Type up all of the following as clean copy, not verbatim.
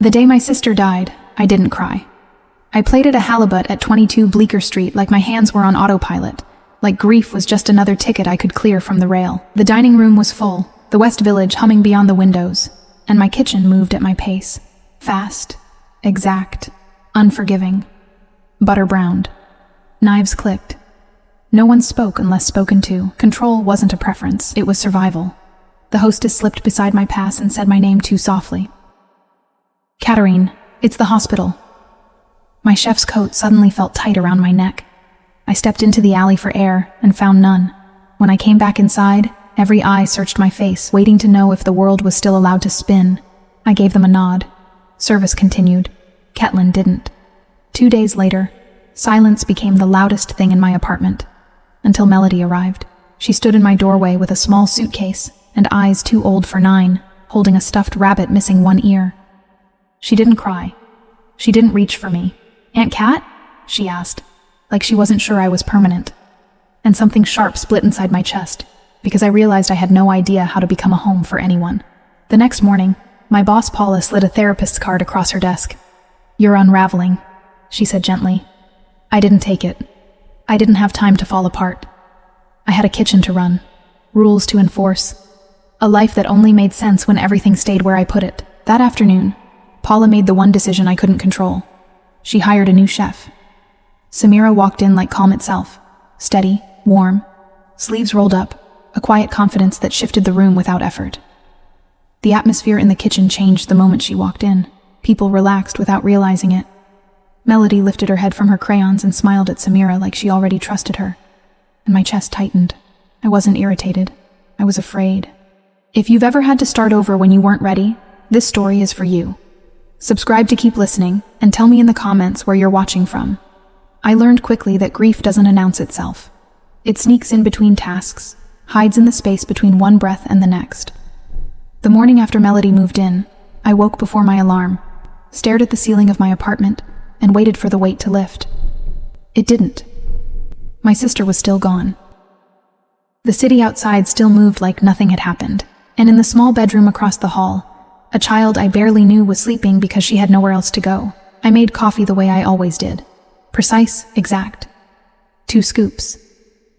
The day my sister died, I didn't cry. I played at a halibut at 22 Bleecker Street like my hands were on autopilot, like grief was just another ticket I could clear from the rail. The dining room was full, the West Village humming beyond the windows, and my kitchen moved at my pace. Fast, exact, unforgiving, butter-browned. Knives clicked. No one spoke unless spoken to. Control wasn't a preference, it was survival. The hostess slipped beside my pass and said my name too softly. "Katerine, it's the hospital." My chef's coat suddenly felt tight around my neck. I stepped into the alley for air and found none. When I came back inside, every eye searched my face, waiting to know if the world was still allowed to spin. I gave them a nod. Service continued. Ketlin didn't. 2 days later, silence became the loudest thing in my apartment. Until Melody arrived. She stood in my doorway with a small suitcase and eyes too old for 9, holding a stuffed rabbit missing one ear. She didn't cry. She didn't reach for me. "Aunt Kat?" she asked, like she wasn't sure I was permanent. And something sharp split inside my chest, because I realized I had no idea how to become a home for anyone. The next morning, my boss Paula slid a therapist's card across her desk. "You're unraveling," she said gently. I didn't take it. I didn't have time to fall apart. I had a kitchen to run, rules to enforce, a life that only made sense when everything stayed where I put it. That afternoon, Paula made the one decision I couldn't control. She hired a new chef. Samira walked in like calm itself, steady, warm, sleeves rolled up, a quiet confidence that shifted the room without effort. The atmosphere in the kitchen changed the moment she walked in. People relaxed without realizing it. Melody lifted her head from her crayons and smiled at Samira like she already trusted her. And my chest tightened. I wasn't irritated. I was afraid. If you've ever had to start over when you weren't ready, this story is for you. Subscribe to keep listening, and tell me in the comments where you're watching from. I learned quickly that grief doesn't announce itself. It sneaks in between tasks, hides in the space between one breath and the next. The morning after Melody moved in, I woke before my alarm, stared at the ceiling of my apartment, and waited for the weight to lift. It didn't. My sister was still gone. The city outside still moved like nothing had happened, and in the small bedroom across the hall, a child I barely knew was sleeping because she had nowhere else to go. I made coffee the way I always did. Precise, exact. 2 scoops.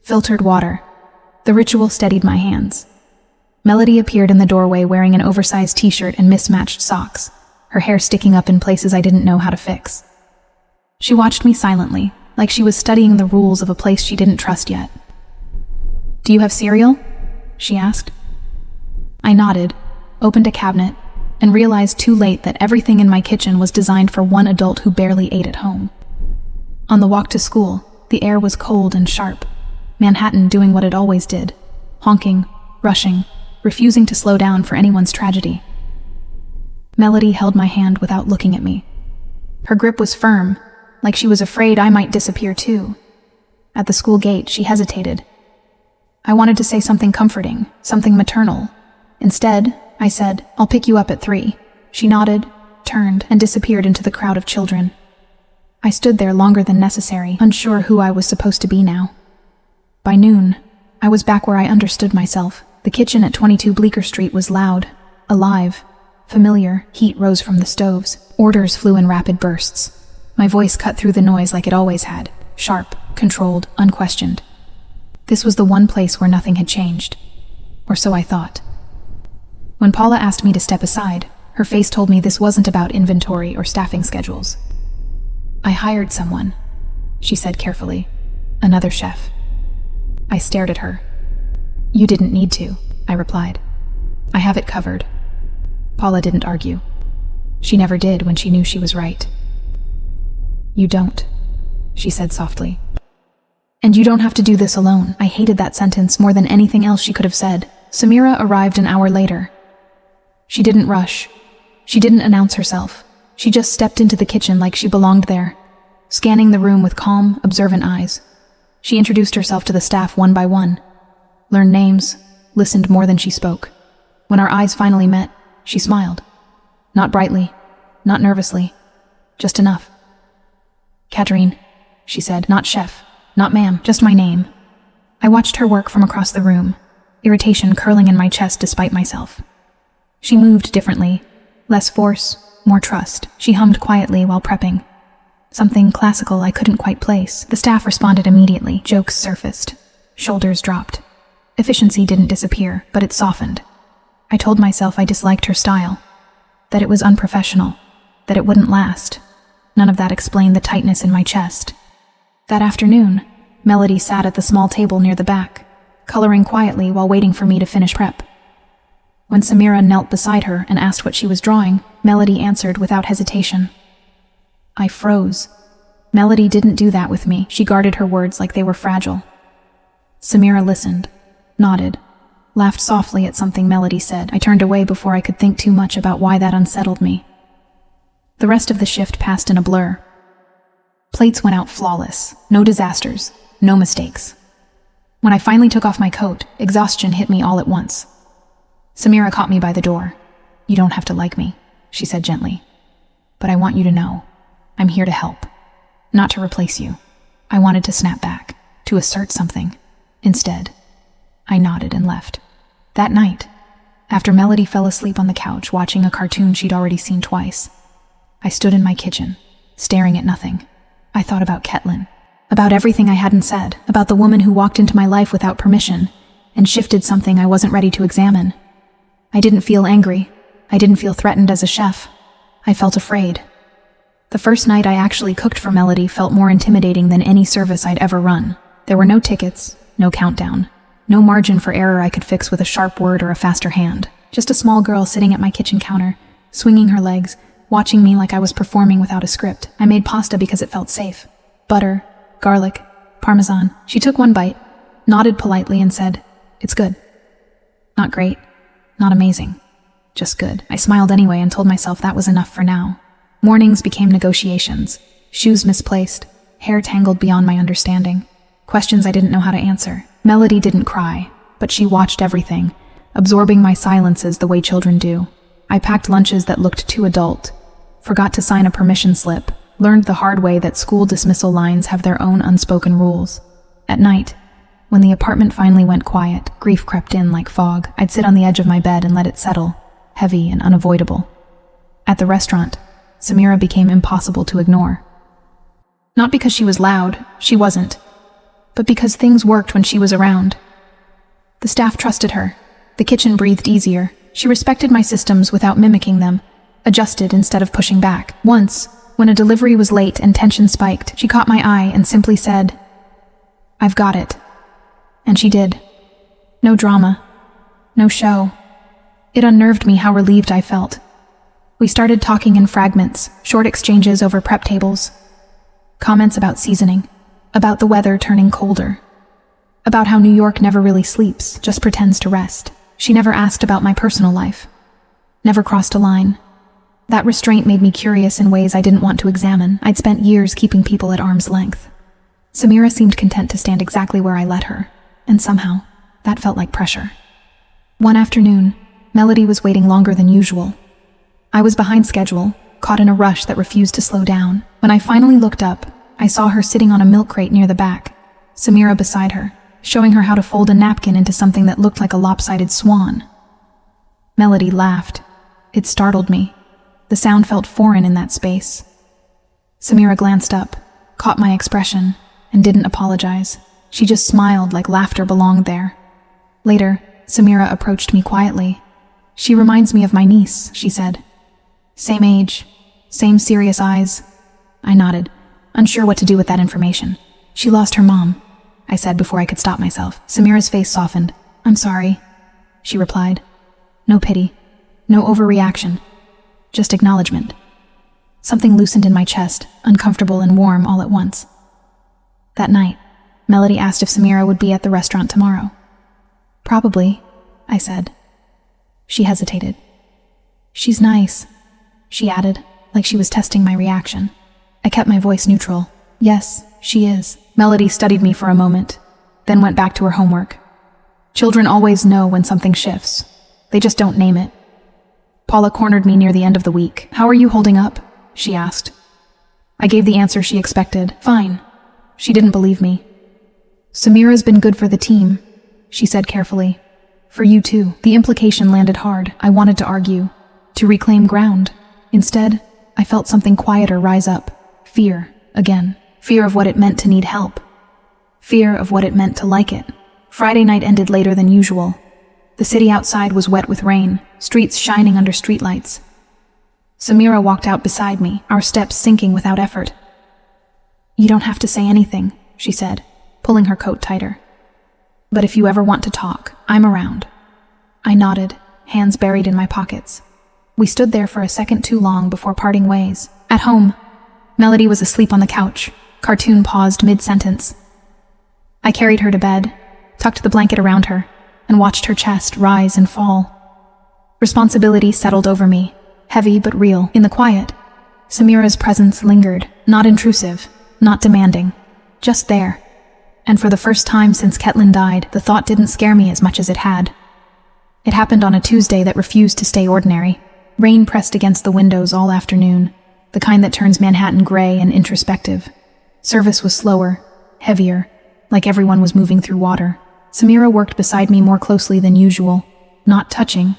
Filtered water. The ritual steadied my hands. Melody appeared in the doorway wearing an oversized t-shirt and mismatched socks, her hair sticking up in places I didn't know how to fix. She watched me silently, like she was studying the rules of a place she didn't trust yet. "Do you have cereal?" she asked. I nodded, opened a cabinet, and realized too late that everything in my kitchen was designed for one adult who barely ate at home. On the walk to school, the air was cold and sharp, Manhattan doing what it always did, honking, rushing, refusing to slow down for anyone's tragedy. Melody held my hand without looking at me. Her grip was firm, like she was afraid I might disappear too. At the school gate, she hesitated. I wanted to say something comforting, something maternal. Instead, I said, "I'll pick you up at 3. She nodded, turned, and disappeared into the crowd of children. I stood there longer than necessary, unsure who I was supposed to be now. By noon, I was back where I understood myself. The kitchen at 22 Bleecker Street was loud, alive, familiar. Heat rose from the stoves. Orders flew in rapid bursts. My voice cut through the noise like it always had, sharp, controlled, unquestioned. This was the one place where nothing had changed. Or so I thought. When Paula asked me to step aside, her face told me this wasn't about inventory or staffing schedules. "I hired someone," she said carefully. "Another chef." I stared at her. "You didn't need to," I replied. "I have it covered." Paula didn't argue. She never did when she knew she was right. "You don't," she said softly. "And you don't have to do this alone." I hated that sentence more than anything else she could have said. Samira arrived an hour later. She didn't rush. She didn't announce herself. She just stepped into the kitchen like she belonged there, scanning the room with calm, observant eyes. She introduced herself to the staff one by one, learned names, listened more than she spoke. When our eyes finally met, she smiled. Not brightly, not nervously, just enough. "Katerine," she said, "not chef, not ma'am, just my name." I watched her work from across the room, irritation curling in my chest despite myself. She moved differently, less force, more trust. She hummed quietly while prepping. Something classical I couldn't quite place. The staff responded immediately. Jokes surfaced. Shoulders dropped. Efficiency didn't disappear, but it softened. I told myself I disliked her style, that it was unprofessional, that it wouldn't last. None of that explained the tightness in my chest. That afternoon, Melody sat at the small table near the back, coloring quietly while waiting for me to finish prep. When Samira knelt beside her and asked what she was drawing, Melody answered without hesitation. I froze. Melody didn't do that with me. She guarded her words like they were fragile. Samira listened, nodded, laughed softly at something Melody said. I turned away before I could think too much about why that unsettled me. The rest of the shift passed in a blur. Plates went out flawless. No disasters, no mistakes. When I finally took off my coat, exhaustion hit me all at once. Samira caught me by the door. You don't have to like me, she said gently. But I want you to know, I'm here to help, not to replace you. I wanted to snap back, to assert something. Instead, I nodded and left. That night, after Melody fell asleep on the couch watching a cartoon she'd already seen twice, I stood in my kitchen, staring at nothing. I thought about Ketlin, about everything I hadn't said, about the woman who walked into my life without permission and shifted something I wasn't ready to examine. I didn't feel angry. I didn't feel threatened as a chef. I felt afraid. The first night I actually cooked for Melody felt more intimidating than any service I'd ever run. There were no tickets, no countdown, no margin for error I could fix with a sharp word or a faster hand. Just a small girl sitting at my kitchen counter, swinging her legs, watching me like I was performing without a script. I made pasta because it felt safe. Butter, garlic, parmesan. She took one bite, nodded politely and said, "It's good." Not great, not amazing, just good. I smiled anyway and told myself that was enough for now. Mornings became negotiations, shoes misplaced, hair tangled beyond my understanding, questions I didn't know how to answer. Melody didn't cry, but she watched everything, absorbing my silences the way children do. I packed lunches that looked too adult, forgot to sign a permission slip, learned the hard way that school dismissal lines have their own unspoken rules. At night, when the apartment finally went quiet, grief crept in like fog. I'd sit on the edge of my bed and let it settle, heavy and unavoidable. At the restaurant, Samira became impossible to ignore. Not because she was loud, she wasn't, but because things worked when she was around. The staff trusted her. The kitchen breathed easier. She respected my systems without mimicking them, adjusted instead of pushing back. Once, when a delivery was late and tension spiked, she caught my eye and simply said, "I've got it." And she did. No drama, no show. It unnerved me how relieved I felt. We started talking in fragments, short exchanges over prep tables, comments about seasoning, about the weather turning colder, about how New York never really sleeps, just pretends to rest. She never asked about my personal life, never crossed a line. That restraint made me curious in ways I didn't want to examine. I'd spent years keeping people at arm's length. Samira seemed content to stand exactly where I let her, and somehow, that felt like pressure. One afternoon, Melody was waiting longer than usual. I was behind schedule, caught in a rush that refused to slow down. When I finally looked up, I saw her sitting on a milk crate near the back, Samira beside her, showing her how to fold a napkin into something that looked like a lopsided swan. Melody laughed. It startled me. The sound felt foreign in that space. Samira glanced up, caught my expression, and didn't apologize. She just smiled like laughter belonged there. Later, Samira approached me quietly. "She reminds me of my niece," she said. "Same age, same serious eyes." I nodded, unsure what to do with that information. "She lost her mom," I said before I could stop myself. Samira's face softened. "I'm sorry," she replied. No pity, no overreaction, just acknowledgement. Something loosened in my chest, uncomfortable and warm all at once. That night, Melody asked if Samira would be at the restaurant tomorrow. "Probably," I said. She hesitated. "She's nice," she added, like she was testing my reaction. I kept my voice neutral. "Yes, she is." Melody studied me for a moment, then went back to her homework. Children always know when something shifts. They just don't name it. Paula cornered me near the end of the week. "How are you holding up?" she asked. I gave the answer she expected. "Fine." She didn't believe me. "Samira's been good for the team," she said carefully. "For you too." The implication landed hard. I wanted to argue, to reclaim ground, Instead, I felt something quieter rise up. Fear, again. Fear of what it meant to need help. Fear of what it meant to like it. Friday night ended later than usual. The city outside was wet with rain, streets shining under streetlights. Samira walked out beside me, our steps sinking without effort. "You don't have to say anything," she said, pulling her coat tighter. "But if you ever want to talk, I'm around." I nodded, hands buried in my pockets. We stood there for a second too long before parting ways. At home, Melody was asleep on the couch. Cartoon paused mid-sentence. I carried her to bed, tucked the blanket around her, and watched her chest rise and fall. Responsibility settled over me, heavy but real. In the quiet, Samira's presence lingered, not intrusive, not demanding, just there. And for the first time since Ketlin died, the thought didn't scare me as much as it had. It happened on a Tuesday that refused to stay ordinary. Rain pressed against the windows all afternoon, the kind that turns Manhattan gray and introspective. Service was slower, heavier, like everyone was moving through water. Samira worked beside me more closely than usual, not touching,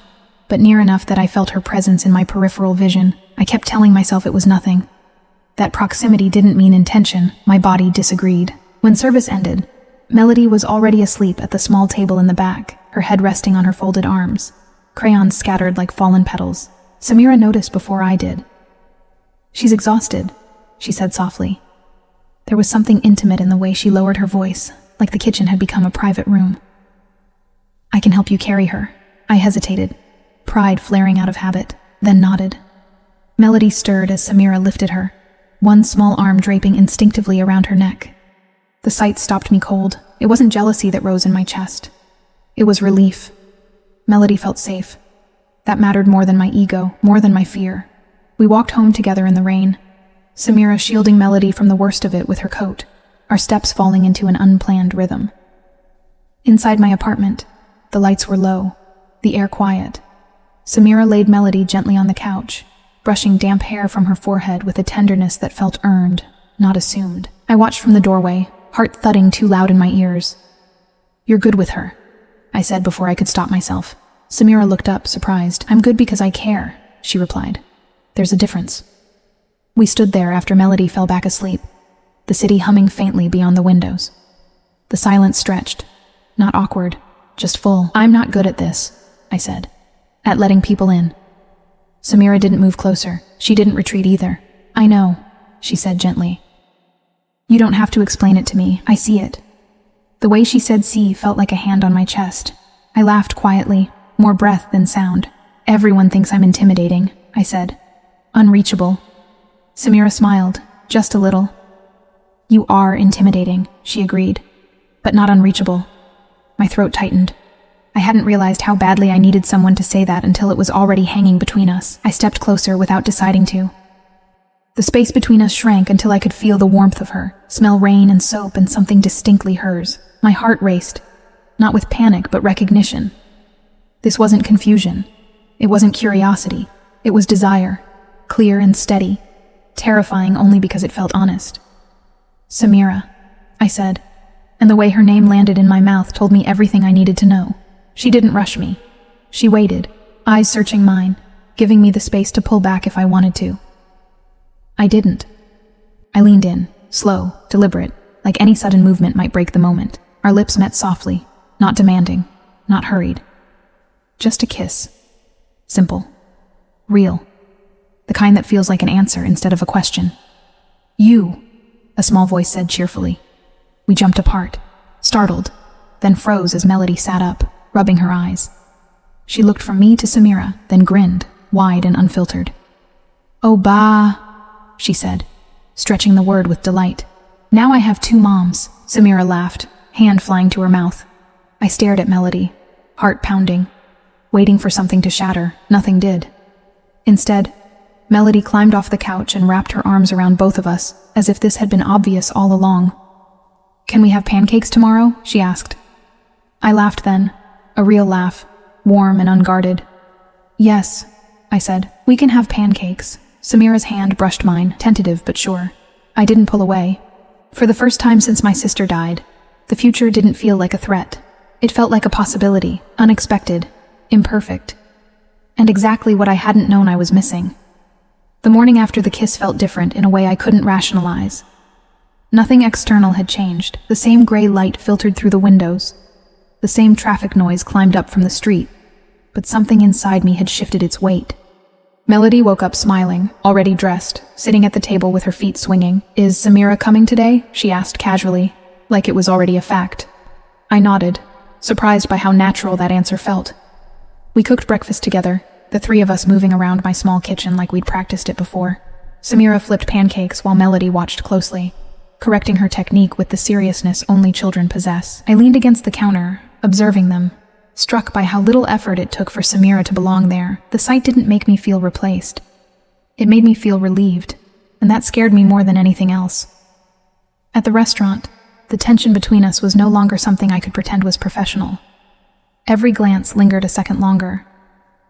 but near enough that I felt her presence in my peripheral vision. I kept telling myself it was nothing. That proximity didn't mean intention. My body disagreed. When service ended, Melody was already asleep at the small table in the back, her head resting on her folded arms, crayons scattered like fallen petals. Samira noticed before I did. "She's exhausted," she said softly. There was something intimate in the way she lowered her voice, like the kitchen had become a private room. "I can help you carry her." I hesitated, pride flaring out of habit, then nodded. Melody stirred as Samira lifted her, one small arm draping instinctively around her neck. The sight stopped me cold. It wasn't jealousy that rose in my chest. It was relief. Melody felt safe. That mattered more than my ego, more than my fear. We walked home together in the rain, Samira shielding Melody from the worst of it with her coat, our steps falling into an unplanned rhythm. Inside my apartment, the lights were low, the air quiet. Samira laid Melody gently on the couch, brushing damp hair from her forehead with a tenderness that felt earned, not assumed. I watched from the doorway, heart thudding too loud in my ears. "You're good with her," I said before I could stop myself. Samira looked up, surprised. "I'm good because I care," she replied. "There's a difference." We stood there after Melody fell back asleep, the city humming faintly beyond the windows. The silence stretched, not awkward, just full. "I'm not good at this," I said, "at letting people in." Samira didn't move closer. She didn't retreat either. "I know," she said gently. "You don't have to explain it to me. I see it." The way she said "see" felt like a hand on my chest. I laughed quietly, more breath than sound. "Everyone thinks I'm intimidating," I said. "Unreachable." Samira smiled, just a little. "You are intimidating," she agreed, "but not unreachable." My throat tightened. I hadn't realized how badly I needed someone to say that until it was already hanging between us. I stepped closer without deciding to. The space between us shrank until I could feel the warmth of her, smell rain and soap and something distinctly hers. My heart raced, not with panic but recognition. This wasn't confusion. It wasn't curiosity. It was desire, clear and steady, terrifying only because it felt honest. "Samira," I said, and the way her name landed in my mouth told me everything I needed to know. She didn't rush me. She waited, eyes searching mine, giving me the space to pull back if I wanted to. I didn't. I leaned in, slow, deliberate, like any sudden movement might break the moment. Our lips met softly, not demanding, not hurried. Just a kiss. Simple. Real. The kind that feels like an answer instead of a question. "You," a small voice said cheerfully. We jumped apart, startled, then froze as Melody sat up, rubbing her eyes. She looked from me to Samira, then grinned, wide and unfiltered. "Oh, bah," she said, stretching the word with delight. "Now I have two moms," Samira laughed, hand flying to her mouth. I stared at Melody, heart pounding, waiting for something to shatter. Nothing did. Instead, Melody climbed off the couch and wrapped her arms around both of us, as if this had been obvious all along. "Can we have pancakes tomorrow?" she asked. I laughed then, a real laugh, warm and unguarded. "Yes," I said, "we can have pancakes." Samira's hand brushed mine, tentative but sure. I didn't pull away. For the first time since my sister died, the future didn't feel like a threat. It felt like a possibility, unexpected, imperfect, and exactly what I hadn't known I was missing. The morning after the kiss felt different in a way I couldn't rationalize. Nothing external had changed. The same gray light filtered through the windows. The same traffic noise climbed up from the street. But something inside me had shifted its weight. Melody woke up smiling, already dressed, sitting at the table with her feet swinging. "Is Samira coming today?" she asked casually, like it was already a fact. I nodded, surprised by how natural that answer felt. We cooked breakfast together, the three of us moving around my small kitchen like we'd practiced it before. Samira flipped pancakes while Melody watched closely, correcting her technique with the seriousness only children possess. I leaned against the counter, observing them, struck by how little effort it took for Samira to belong there. The sight didn't make me feel replaced. It made me feel relieved, and that scared me more than anything else. At the restaurant, the tension between us was no longer something I could pretend was professional. Every glance lingered a second longer.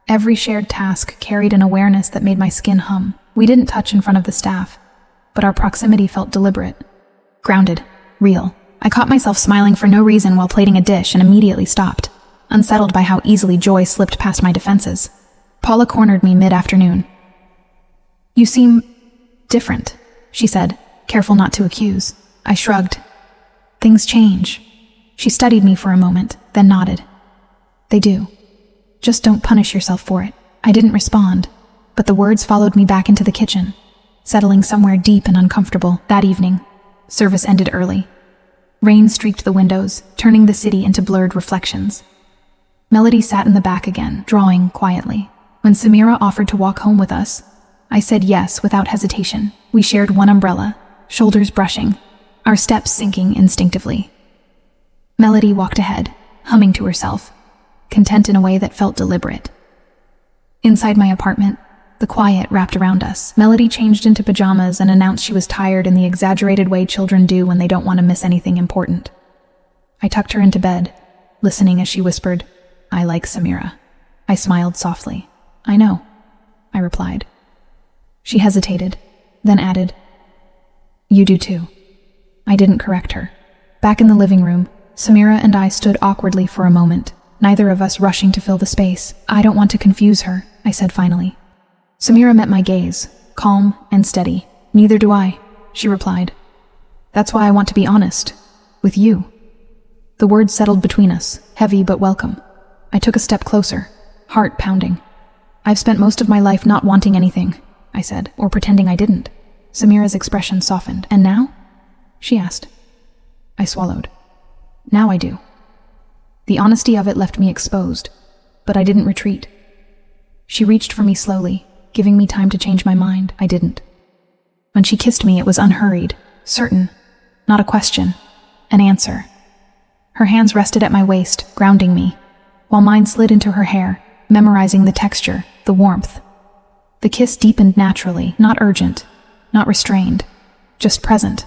Every shared task carried an awareness that made my skin hum. We didn't touch in front of the staff, but our proximity felt deliberate, grounded, real. I caught myself smiling for no reason while plating a dish and immediately stopped, unsettled by how easily joy slipped past my defenses. Paula cornered me mid-afternoon. "You seem different," she said, careful not to accuse. I shrugged. "Things change." She studied me for a moment, then nodded. "They do. Just don't punish yourself for it." I didn't respond, but the words followed me back into the kitchen, settling somewhere deep and uncomfortable. That evening, service ended early. Rain streaked the windows, turning the city into blurred reflections. Melody sat in the back again, drawing quietly. When Samira offered to walk home with us, I said yes without hesitation. We shared one umbrella, shoulders brushing, our steps syncing instinctively. Melody walked ahead, humming to herself, content in a way that felt deliberate. Inside my apartment, the quiet wrapped around us. Melody changed into pajamas and announced she was tired in the exaggerated way children do when they don't want to miss anything important. I tucked her into bed, listening as she whispered, "I like Samira." I smiled softly. "I know," I replied. She hesitated, then added, "You do too." I didn't correct her. Back in the living room, Samira and I stood awkwardly for a moment, neither of us rushing to fill the space. "I don't want to confuse her," I said finally. Samira met my gaze, calm and steady. "Neither do I," she replied. "That's why I want to be honest. With you." The words settled between us, heavy but welcome. I took a step closer, heart pounding. "I've spent most of my life not wanting anything," I said, "or pretending I didn't." Samira's expression softened. "And now?" she asked. I swallowed. "Now I do." The honesty of it left me exposed, but I didn't retreat. She reached for me slowly, giving me time to change my mind. I didn't. When she kissed me, it was unhurried, certain, not a question, an answer. Her hands rested at my waist, grounding me, while mine slid into her hair, memorizing the texture, the warmth. The kiss deepened naturally, not urgent, not restrained, just present.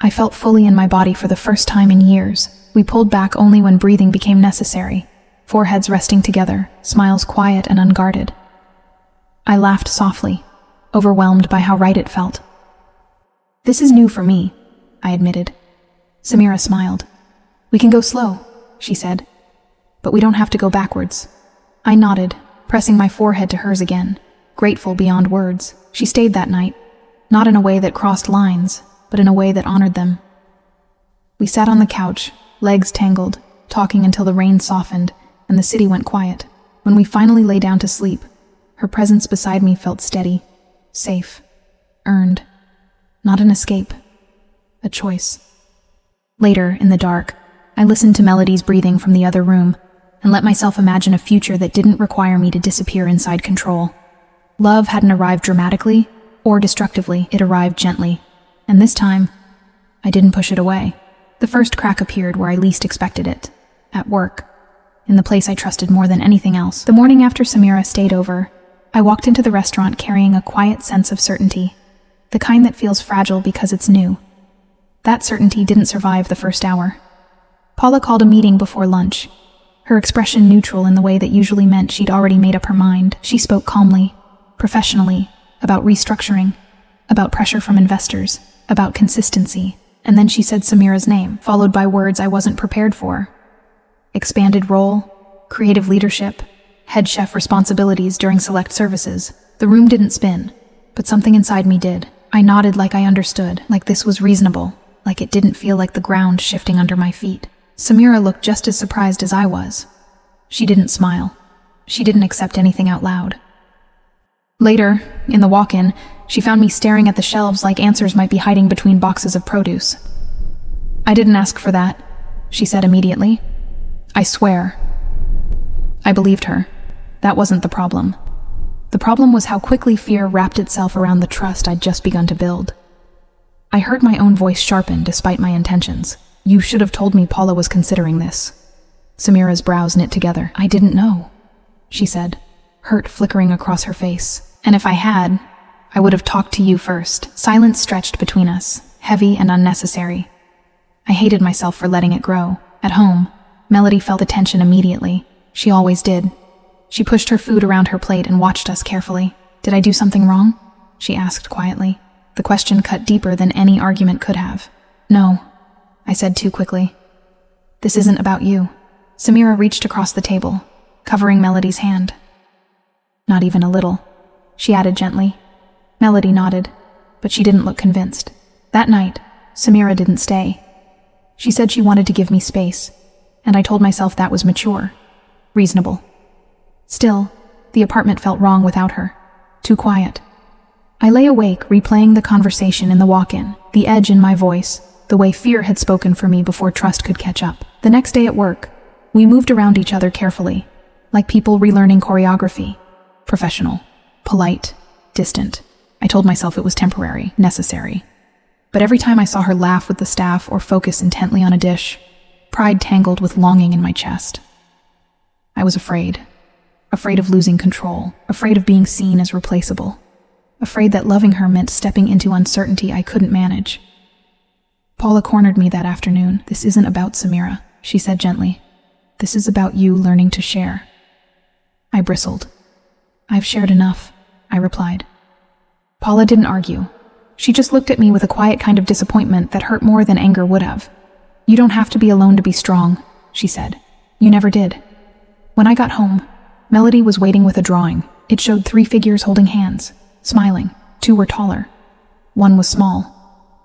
I felt fully in my body for the first time in years. We pulled back only when breathing became necessary, foreheads resting together, smiles quiet and unguarded. I laughed softly, overwhelmed by how right it felt. "This is new for me," I admitted. Samira smiled. "We can go slow," she said, "but we don't have to go backwards." I nodded, pressing my forehead to hers again, grateful beyond words. She stayed that night, not in a way that crossed lines, but in a way that honored them. We sat on the couch, legs tangled, talking until the rain softened and the city went quiet. When we finally lay down to sleep, her presence beside me felt steady, safe, earned. Not an escape, a choice. Later, in the dark, I listened to Melody's breathing from the other room and let myself imagine a future that didn't require me to disappear inside control. Love hadn't arrived dramatically or destructively, it arrived gently. And this time, I didn't push it away. The first crack appeared where I least expected it, at work, in the place I trusted more than anything else. The morning after Samira stayed over, I walked into the restaurant carrying a quiet sense of certainty, the kind that feels fragile because it's new. That certainty didn't survive the first hour. Paula called a meeting before lunch, her expression neutral in the way that usually meant she'd already made up her mind. She spoke calmly, professionally, about restructuring, about pressure from investors, about consistency, and then she said Samira's name, followed by words I wasn't prepared for. Expanded role, creative leadership, head chef responsibilities during select services. The room didn't spin, but something inside me did. I nodded like I understood, like this was reasonable, like it didn't feel like the ground shifting under my feet. Samira looked just as surprised as I was. She didn't smile. She didn't accept anything out loud. Later, in the walk-in, she found me staring at the shelves like answers might be hiding between boxes of produce. "I didn't ask for that," she said immediately. "I swear." I believed her. That wasn't the problem. The problem was how quickly fear wrapped itself around the trust I'd just begun to build. I heard my own voice sharpen despite my intentions. "You should have told me Paula was considering this." Samira's brows knit together. "I didn't know," she said, hurt flickering across her face. "And if I had, I would have talked to you first." Silence stretched between us, heavy and unnecessary. I hated myself for letting it grow. At home, Melody felt the tension immediately. She always did. She pushed her food around her plate and watched us carefully. "Did I do something wrong?" she asked quietly. The question cut deeper than any argument could have. "No," I said too quickly. "This isn't about you." Samira reached across the table, covering Melody's hand. "Not even a little," she added gently. Melody nodded, but she didn't look convinced. That night, Samira didn't stay. She said she wanted to give me space, and I told myself that was mature, reasonable. Still, the apartment felt wrong without her. Too quiet. I lay awake, replaying the conversation in the walk-in, the edge in my voice, the way fear had spoken for me before trust could catch up. The next day at work, we moved around each other carefully, like people relearning choreography. Professional, polite, distant. I told myself it was temporary, necessary. But every time I saw her laugh with the staff or focus intently on a dish, pride tangled with longing in my chest. I was afraid. Afraid of losing control, afraid of being seen as replaceable, afraid that loving her meant stepping into uncertainty I couldn't manage. Paula cornered me that afternoon. "This isn't about Samira," she said gently. "This is about you learning to share." I bristled. "I've shared enough," I replied. Paula didn't argue. She just looked at me with a quiet kind of disappointment that hurt more than anger would have. "You don't have to be alone to be strong," she said. "You never did." When I got home, Melody was waiting with a drawing. It showed 3 figures holding hands, smiling. 2 were taller. 1 was small.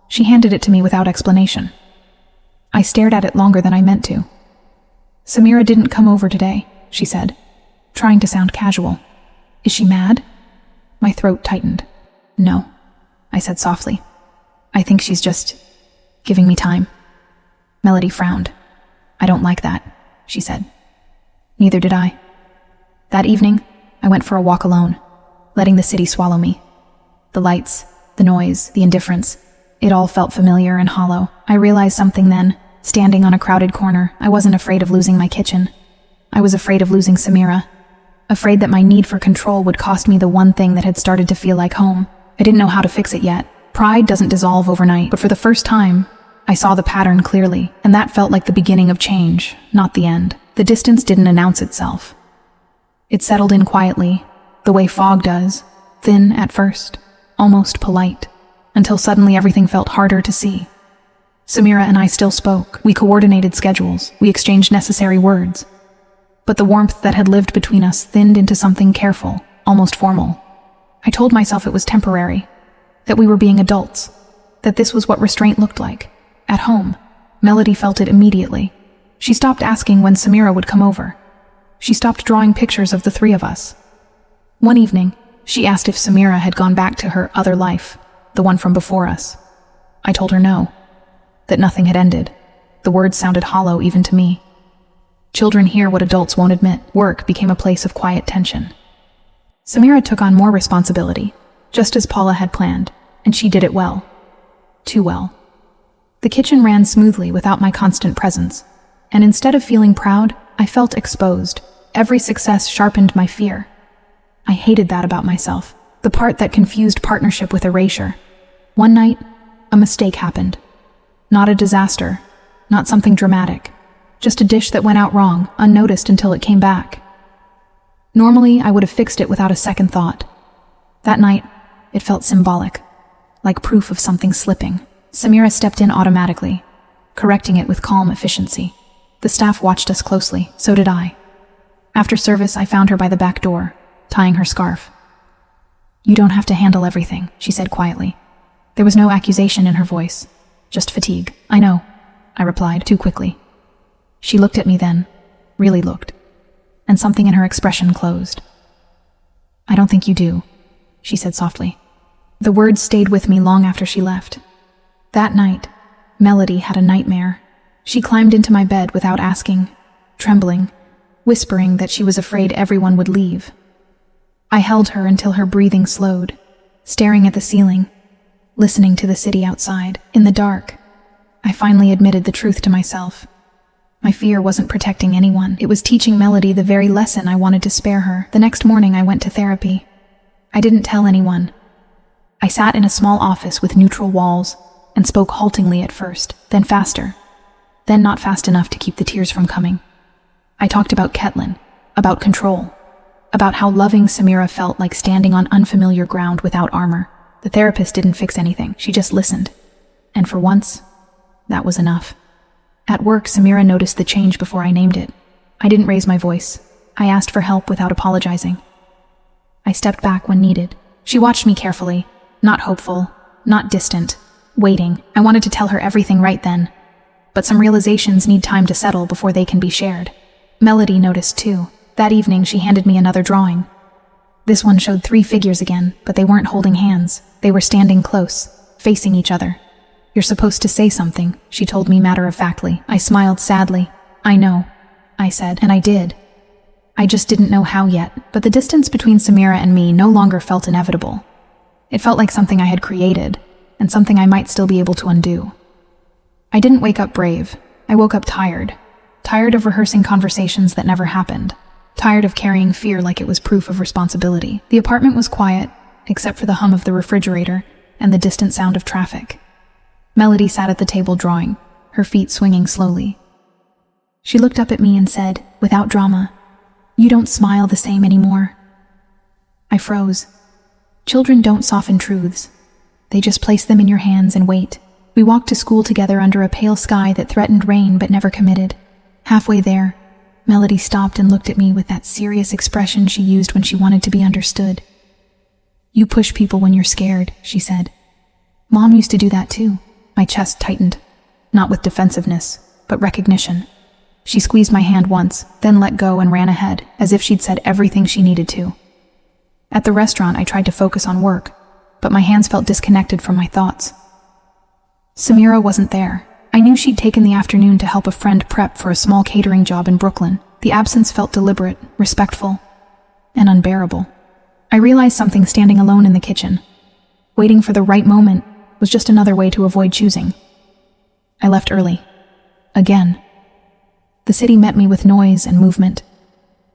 She handed it to me without explanation. I stared at it longer than I meant to. "Samira didn't come over today," she said, trying to sound casual. "Is she mad?" My throat tightened. "No," I said softly. "I think she's just giving me time." Melody frowned. "I don't like that," she said. Neither did I. That evening, I went for a walk alone, letting the city swallow me. The lights, the noise, the indifference, it all felt familiar and hollow. I realized something then. Standing on a crowded corner, I wasn't afraid of losing my kitchen. I was afraid of losing Samira. Afraid that my need for control would cost me the one thing that had started to feel like home. I didn't know how to fix it yet. Pride doesn't dissolve overnight, but for the first time, I saw the pattern clearly, and that felt like the beginning of change, not the end. The distance didn't announce itself. It settled in quietly, the way fog does, thin at first, almost polite, until suddenly everything felt harder to see. Samira and I still spoke. We coordinated schedules. We exchanged necessary words. But the warmth that had lived between us thinned into something careful, almost formal. I told myself it was temporary, that we were being adults, that this was what restraint looked like. At home, Melody felt it immediately. She stopped asking when Samira would come over. She stopped drawing pictures of the 3 of us. One evening, she asked if Samira had gone back to her other life, the one from before us. I told her no, that nothing had ended. The words sounded hollow even to me. Children hear what adults won't admit. Work became a place of quiet tension. Samira took on more responsibility, just as Paula had planned, and she did it well. Too well. The kitchen ran smoothly without my constant presence, and instead of feeling proud, I felt exposed. Every success sharpened my fear. I hated that about myself, the part that confused partnership with erasure. One night, a mistake happened. Not a disaster, not something dramatic, just a dish that went out wrong, unnoticed until it came back. Normally, I would have fixed it without a second thought. That night, it felt symbolic, like proof of something slipping. Samira stepped in automatically, correcting it with calm efficiency. The staff watched us closely, so did I. After service, I found her by the back door, tying her scarf. "You don't have to handle everything," she said quietly. There was no accusation in her voice, just fatigue. "I know," I replied, too quickly. She looked at me then, really looked, and something in her expression closed. "I don't think you do," she said softly. The words stayed with me long after she left. That night, Melody had a nightmare. She climbed into my bed without asking, trembling, whispering that she was afraid everyone would leave. I held her until her breathing slowed, staring at the ceiling, listening to the city outside. In the dark, I finally admitted the truth to myself. My fear wasn't protecting anyone. It was teaching Melody the very lesson I wanted to spare her. The next morning, I went to therapy. I didn't tell anyone. I sat in a small office with neutral walls and spoke haltingly at first, then faster, then not fast enough to keep the tears from coming. I talked about Ketlin, about control, about how loving Samira felt like standing on unfamiliar ground without armor. The therapist didn't fix anything, she just listened. And for once, that was enough. At work, Samira noticed the change before I named it. I didn't raise my voice. I asked for help without apologizing. I stepped back when needed. She watched me carefully, not hopeful, not distant, waiting. I wanted to tell her everything right then, but some realizations need time to settle before they can be shared. Melody noticed too. That evening, she handed me another drawing. This one showed 3 figures again, but they weren't holding hands. They were standing close, facing each other. "You're supposed to say something," she told me matter-of-factly. I smiled sadly. "I know," I said, and I did. I just didn't know how yet, but the distance between Samira and me no longer felt inevitable. It felt like something I had created, and something I might still be able to undo. I didn't wake up brave. I woke up tired. Tired of rehearsing conversations that never happened. Tired of carrying fear like it was proof of responsibility. The apartment was quiet, except for the hum of the refrigerator and the distant sound of traffic. Melody sat at the table drawing, her feet swinging slowly. She looked up at me and said, without drama, "You don't smile the same anymore." I froze. Children don't soften truths. They just place them in your hands and wait. We walked to school together under a pale sky that threatened rain but never committed. Halfway there, Melody stopped and looked at me with that serious expression she used when she wanted to be understood. "You push people when you're scared," she said. "Mom used to do that too." My chest tightened, not with defensiveness, but recognition. She squeezed my hand once, then let go and ran ahead, as if she'd said everything she needed to. At the restaurant, I tried to focus on work, but my hands felt disconnected from my thoughts. Samira wasn't there. I knew she'd taken the afternoon to help a friend prep for a small catering job in Brooklyn. The absence felt deliberate, respectful, and unbearable. I realized something standing alone in the kitchen. Waiting for the right moment was just another way to avoid choosing. I left early. Again. The city met me with noise and movement,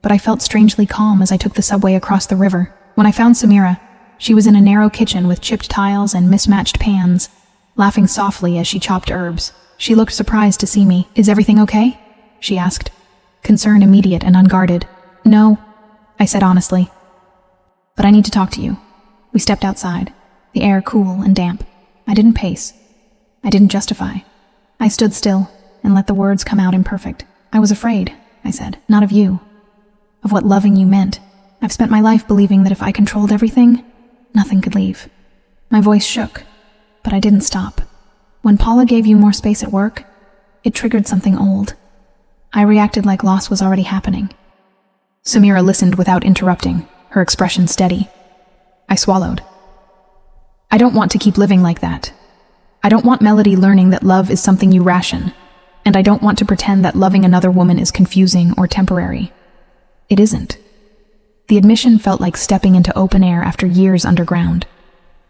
but I felt strangely calm as I took the subway across the river. When I found Samira, she was in a narrow kitchen with chipped tiles and mismatched pans, laughing softly as she chopped herbs. She looked surprised to see me. "Is everything okay?" she asked, concern immediate and unguarded. "No," I said honestly. "But I need to talk to you." We stepped outside, the air cool and damp. I didn't pace. I didn't justify. I stood still and let the words come out imperfect. "I was afraid," I said, "not of you, of what loving you meant. I've spent my life believing that if I controlled everything, nothing could leave." My voice shook, but I didn't stop. "When Paula gave you more space at work, it triggered something old. I reacted like loss was already happening." Samira listened without interrupting, her expression steady. I swallowed. "I don't want to keep living like that. I don't want Melody learning that love is something you ration, and I don't want to pretend that loving another woman is confusing or temporary. It isn't." The admission felt like stepping into open air after years underground.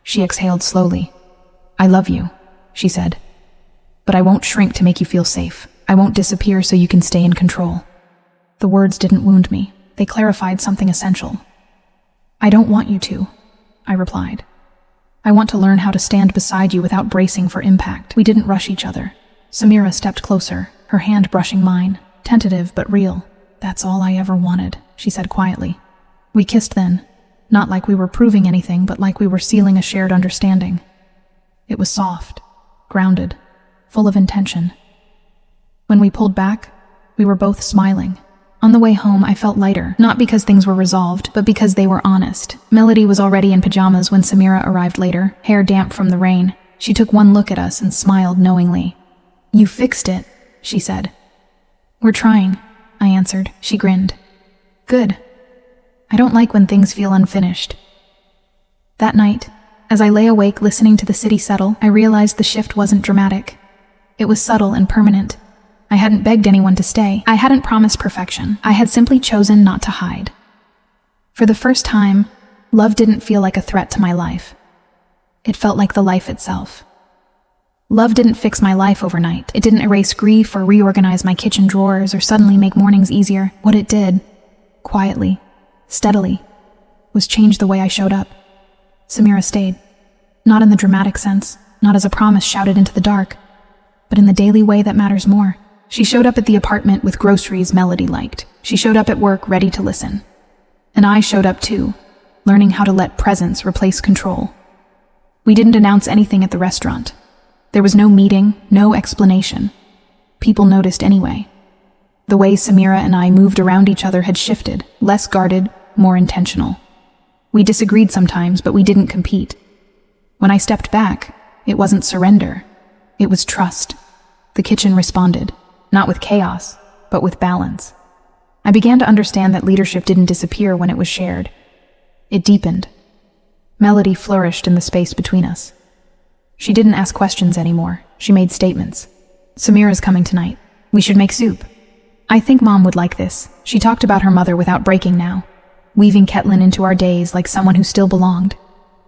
She exhaled slowly. "I love you," she said. "But I won't shrink to make you feel safe. I won't disappear so you can stay in control." The words didn't wound me. They clarified something essential. "I don't want you to," I replied. "I want to learn how to stand beside you without bracing for impact." We didn't rush each other. Samira stepped closer, her hand brushing mine, tentative but real. "That's all I ever wanted," she said quietly. We kissed then, not like we were proving anything, but like we were sealing a shared understanding. It was soft, grounded, full of intention. When we pulled back, we were both smiling, On the way home, I felt lighter, not because things were resolved, but because they were honest. Melody was already in pajamas when Samira arrived later, hair damp from the rain. She took one look at us and smiled knowingly. "You fixed it," she said. "We're trying," I answered. She grinned. "Good. I don't like when things feel unfinished." That night, as I lay awake listening to the city settle, I realized the shift wasn't dramatic. It was subtle and permanent. I hadn't begged anyone to stay. I hadn't promised perfection. I had simply chosen not to hide. For the first time, love didn't feel like a threat to my life. It felt like the life itself. Love didn't fix my life overnight. It didn't erase grief or reorganize my kitchen drawers or suddenly make mornings easier. What it did, quietly, steadily, was change the way I showed up. Samira stayed. Not in the dramatic sense, not as a promise shouted into the dark, but in the daily way that matters more. She showed up at the apartment with groceries Melody liked. She showed up at work ready to listen. And I showed up too, learning how to let presence replace control. We didn't announce anything at the restaurant. There was no meeting, no explanation. People noticed anyway. The way Samira and I moved around each other had shifted, less guarded, more intentional. We disagreed sometimes, but we didn't compete. When I stepped back, it wasn't surrender. It was trust. The kitchen responded, not with chaos, but with balance. I began to understand that leadership didn't disappear when it was shared. It deepened. Melody flourished in the space between us. She didn't ask questions anymore. She made statements. "Samira's coming tonight. We should make soup. I think Mom would like this." She talked about her mother without breaking now, weaving Ketlin into our days like someone who still belonged.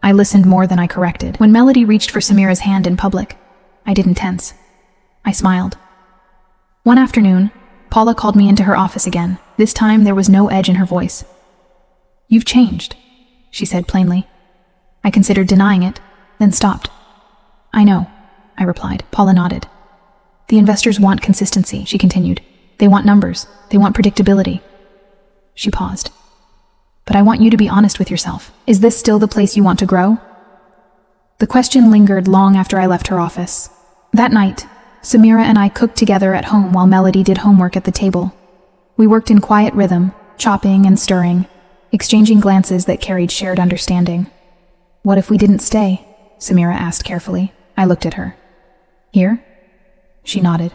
I listened more than I corrected. When Melody reached for Samira's hand in public, I didn't tense. I smiled. One afternoon, Paula called me into her office again. This time there was no edge in her voice. "You've changed," she said plainly. I considered denying it, then stopped. "I know," I replied. Paula nodded. "The investors want consistency," she continued. "They want numbers. They want predictability." She paused. "But I want you to be honest with yourself. Is this still the place you want to grow?" The question lingered long after I left her office. That night, Samira and I cooked together at home while Melody did homework at the table. We worked in quiet rhythm, chopping and stirring, exchanging glances that carried shared understanding. "What if we didn't stay?" Samira asked carefully. I looked at her. "Here?" She nodded.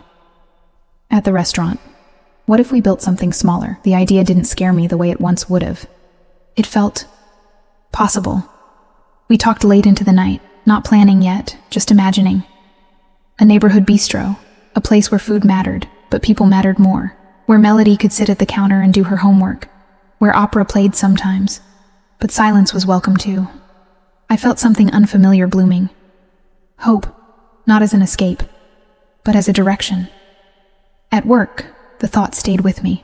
"At the restaurant. What if we built something smaller?" The idea didn't scare me the way it once would have. It felt possible. We talked late into the night, not planning yet, just imagining. A neighborhood bistro, a place where food mattered, but people mattered more, where Melody could sit at the counter and do her homework, where opera played sometimes, but silence was welcome too. I felt something unfamiliar blooming. Hope, not as an escape, but as a direction. At work, the thought stayed with me.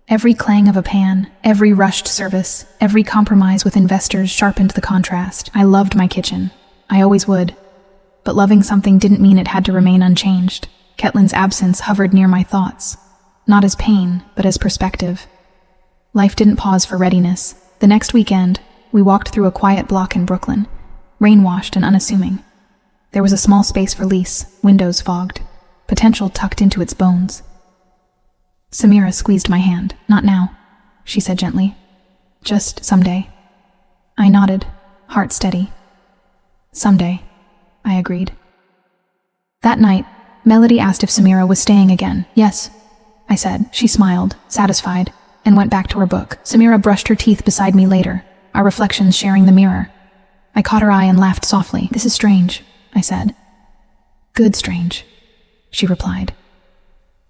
Every clang of a pan, every rushed service, every compromise with investors sharpened the contrast. I loved my kitchen. I always would. But loving something didn't mean it had to remain unchanged. Ketlin's absence hovered near my thoughts, not as pain, but as perspective. Life didn't pause for readiness. The next weekend, we walked through a quiet block in Brooklyn, rain-washed and unassuming. There was a small space for lease, windows fogged, potential tucked into its bones. Samira squeezed my hand. "Not now," she said gently. "Just someday." I nodded, heart steady. "Someday," I agreed. That night, Melody asked if Samira was staying again. "Yes," I said. She smiled, satisfied, and went back to her book. Samira brushed her teeth beside me later, our reflections sharing the mirror. I caught her eye and laughed softly. "This is strange," I said. "Good strange," she replied.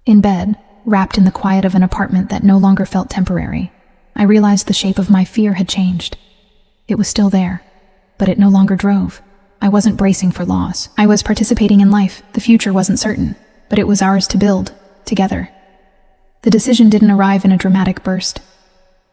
In bed, wrapped in the quiet of an apartment that no longer felt temporary, I realized the shape of my fear had changed. It was still there, but it no longer drove. I wasn't bracing for loss. I was participating in life. The future wasn't certain, but it was ours to build, together. The decision didn't arrive in a dramatic burst.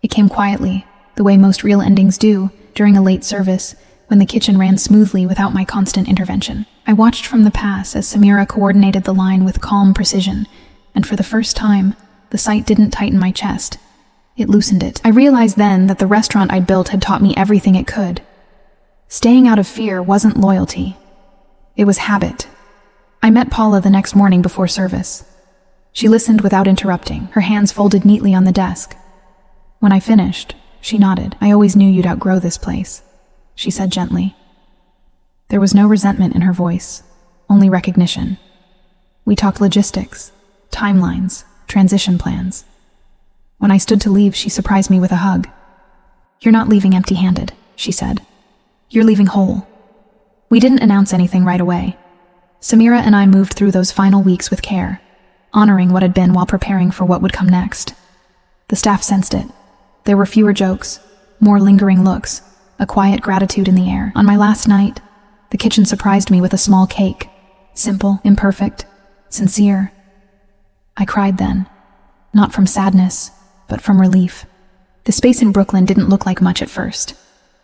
It came quietly, the way most real endings do, during a late service, when the kitchen ran smoothly without my constant intervention. I watched from the pass as Samira coordinated the line with calm precision, and for the first time, the sight didn't tighten my chest. It loosened it. I realized then that the restaurant I'd built had taught me everything it could. Staying out of fear wasn't loyalty. It was habit. I met Paula the next morning before service. She listened without interrupting, her hands folded neatly on the desk. When I finished, she nodded. "I always knew you'd outgrow this place," she said gently. There was no resentment in her voice, only recognition. We talked logistics, timelines, transition plans. When I stood to leave, she surprised me with a hug. "You're not leaving empty-handed," she said. "You're leaving whole." We didn't announce anything right away. Samira and I moved through those final weeks with care, honoring what had been while preparing for what would come next. The staff sensed it. There were fewer jokes, more lingering looks, a quiet gratitude in the air. On my last night, the kitchen surprised me with a small cake. Simple, imperfect, sincere. I cried then, not from sadness, but from relief. The space in Brooklyn didn't look like much at first.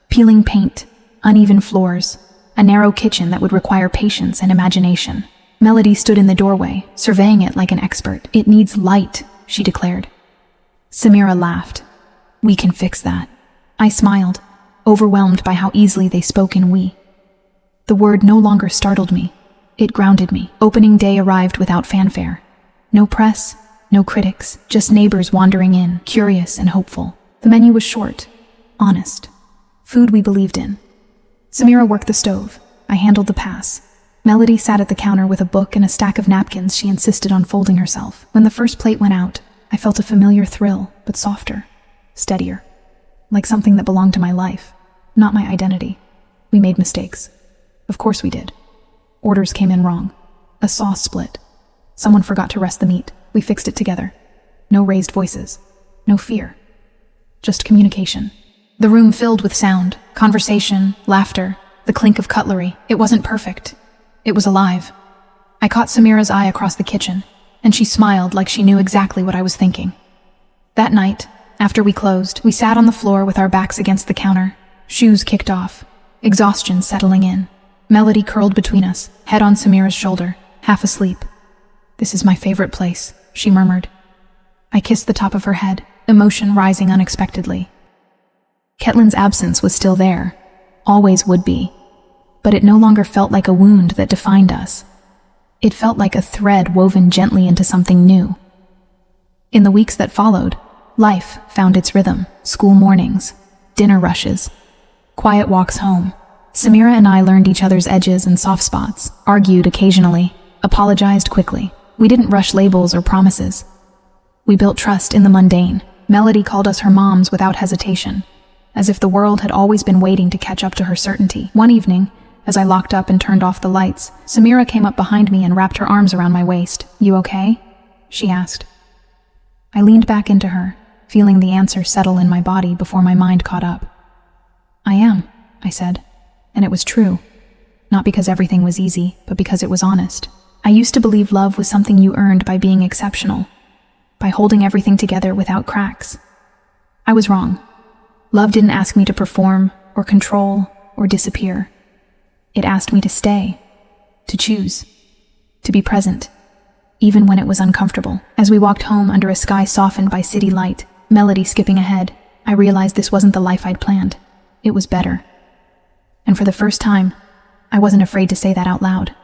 Peeling paint, uneven floors, a narrow kitchen that would require patience and imagination. Melody stood in the doorway, surveying it like an expert. "It needs light," she declared. Samira laughed. "We can fix that." I smiled, overwhelmed by how easily they spoke in we. The word no longer startled me. It grounded me. Opening day arrived without fanfare. No press, no critics, just neighbors wandering in, curious and hopeful. The menu was short, honest. Food we believed in. Samira worked the stove. I handled the pass. Melody sat at the counter with a book and a stack of napkins she insisted on folding herself. When the first plate went out, I felt a familiar thrill, but softer, steadier. Like something that belonged to my life, not my identity. We made mistakes. Of course we did. Orders came in wrong. A sauce split. Someone forgot to rest the meat. We fixed it together. No raised voices. No fear. Just communication. The room filled with sound, conversation, laughter, the clink of cutlery. It wasn't perfect. It was alive. I caught Samira's eye across the kitchen, and she smiled like she knew exactly what I was thinking. That night, after we closed, we sat on the floor with our backs against the counter, shoes kicked off, exhaustion settling in. Melody curled between us, head on Samira's shoulder, half asleep. "This is my favorite place," she murmured. I kissed the top of her head, emotion rising unexpectedly. Ketlin's absence was still there, always would be, but it no longer felt like a wound that defined us. It felt like a thread woven gently into something new. In the weeks that followed, life found its rhythm. School mornings, dinner rushes, quiet walks home. Samira and I learned each other's edges and soft spots, argued occasionally, apologized quickly. We didn't rush labels or promises. We built trust in the mundane. Melody called us her moms without hesitation, as if the world had always been waiting to catch up to her certainty. One evening, as I locked up and turned off the lights, Samira came up behind me and wrapped her arms around my waist. "You okay?" she asked. I leaned back into her, feeling the answer settle in my body before my mind caught up. "I am," I said, and it was true. Not because everything was easy, but because it was honest. I used to believe love was something you earned by being exceptional, by holding everything together without cracks. I was wrong. Love didn't ask me to perform, or control, or disappear. It asked me to stay, to choose, to be present, even when it was uncomfortable. As we walked home under a sky softened by city light, Melody skipping ahead, I realized this wasn't the life I'd planned. It was better. And for the first time, I wasn't afraid to say that out loud.